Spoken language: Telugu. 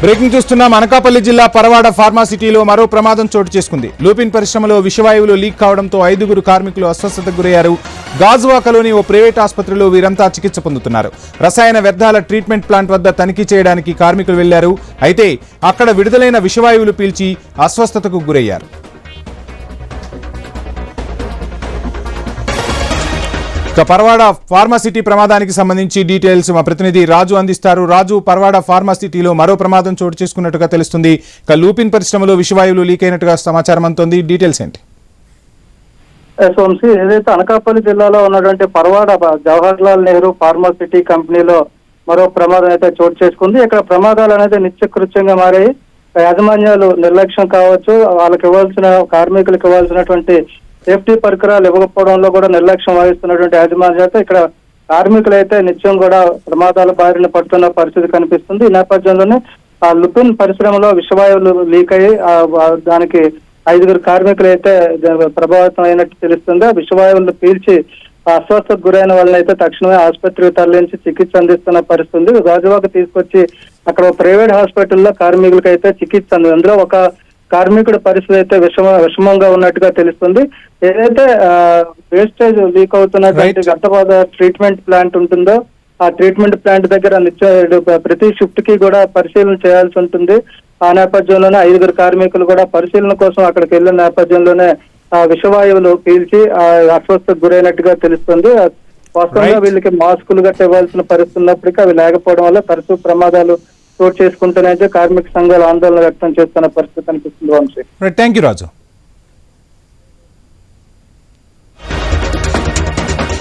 బ్రేకింగ్ చూస్తున్నాం. అనకాపల్లి జిల్లా పరవాడ ఫార్మాసిటీలో మరో ప్రమాదం చోటు చేసుకుంది. లూపిన్ పరిశ్రమలో విషవాయువులు లీక్ కావడంతో 5గురు కార్మికులు అస్వస్థతకు గురయ్యారు. గాజువాకలోని ఓ ప్రైవేట్ ఆసుపత్రిలో వీరంతా చికిత్స పొందుతున్నారు. రసాయన వ్యర్థాల ట్రీట్మెంట్ ప్లాంట్ వద్ద తనిఖీ చేయడానికి కార్మికులు వెళ్లారు. అయితే అక్కడ విడుదలైన విషవాయువులు పీల్చి అస్వస్థతకు గురయ్యారు. పరవాడ ఫార్మాసిటీ ప్రమాదానికి సంబంధించి డీటెయిల్స్ మా ప్రతినిధి రాజు అందిస్తారు. రాజు, పరవాడ ఫార్మాసిటీలో మరో ప్రమాదం చోటు చేసుకున్నట్టుగా తెలుస్తుంది. లూపిన్ పరిశ్రమలో విషవాయువులు లీక్ అయినట్టుగా సమాచారం అందుతోంది. డీటెయిల్స్ ఏంటి? వంశీ, ఏదైతే అనకాపల్లి జిల్లాలో ఉన్నటువంటి పరవాడ జవహర్ లాల్ నెహ్రూ ఫార్మాసిటీ కంపెనీలో మరో ప్రమాదం అయితే చోటు చేసుకుంది. ఇక్కడ ప్రమాదాలు అనేది నిత్యకృత్యంగా మారాయి. యాజమాన్యాలు నిర్లక్ష్యం కావచ్చు, వాళ్ళకి ఇవ్వాల్సిన కార్మికులకు ఇవ్వాల్సినటువంటి సేఫ్టీ పరికరాలు ఇవ్వకపోవడంలో కూడా నిర్లక్ష్యం వహిస్తున్నటువంటి యాజమాన్యాలతో ఇక్కడ కార్మికులైతే నిత్యం కూడా ప్రమాదాల బారిన పడుతున్న పరిస్థితి కనిపిస్తుంది. ఈ నేపథ్యంలోనే ఆ లుపిన్ పరిశ్రమలో విషవాయువులు లీక్ అయ్యి దానికి 5గురు కార్మికులు అయితే ప్రభావితం అయినట్టు తెలుస్తుంది. ఆ విషవాయువులు పీల్చి అస్వస్థతకు గురైన వాళ్ళని అయితే తక్షణమే ఆసుపత్రికి తరలించి చికిత్స అందిస్తున్న పరిస్థితి. గాజువాక తీసుకొచ్చి అక్కడ ప్రైవేట్ హాస్పిటల్లో కార్మికులకి అయితే చికిత్స అంది. అందులో ఒక కార్మికుడి పరిస్థితి అయితే విషమంగా ఉన్నట్టుగా తెలుస్తుంది. ఏదైతే వేస్టేజ్ లీక్ అవుతున్నటువంటి గట్టబాద ట్రీట్మెంట్ ప్లాంట్ ఉంటుందో ఆ ట్రీట్మెంట్ ప్లాంట్ దగ్గర ప్రతి షిఫ్ట్ కి కూడా పరిశీలన చేయాల్సి ఉంటుంది. ఆ నేపథ్యంలోనే 5గురు కార్మికులు కూడా పరిశీలన కోసం అక్కడికి వెళ్ళిన నేపథ్యంలోనే ఆ విషవాయువులు పీల్చి అస్వస్థతకు గురైనట్టుగా తెలుస్తుంది. వాస్తవంగా వీళ్ళకి మాస్కులు గట్ట ఇవ్వాల్సిన పరిస్థితి ఉన్నప్పటికీ అవి లేకపోవడం వల్ల తరచూ ప్రమాదాలు చోటు చేసుకుంటూనే కార్మిక సంఘాలు ఆందోళన వ్యక్తం చేస్తున్న పరిస్థితి కనిపిస్తుంది. Vamshi, thank you Raju.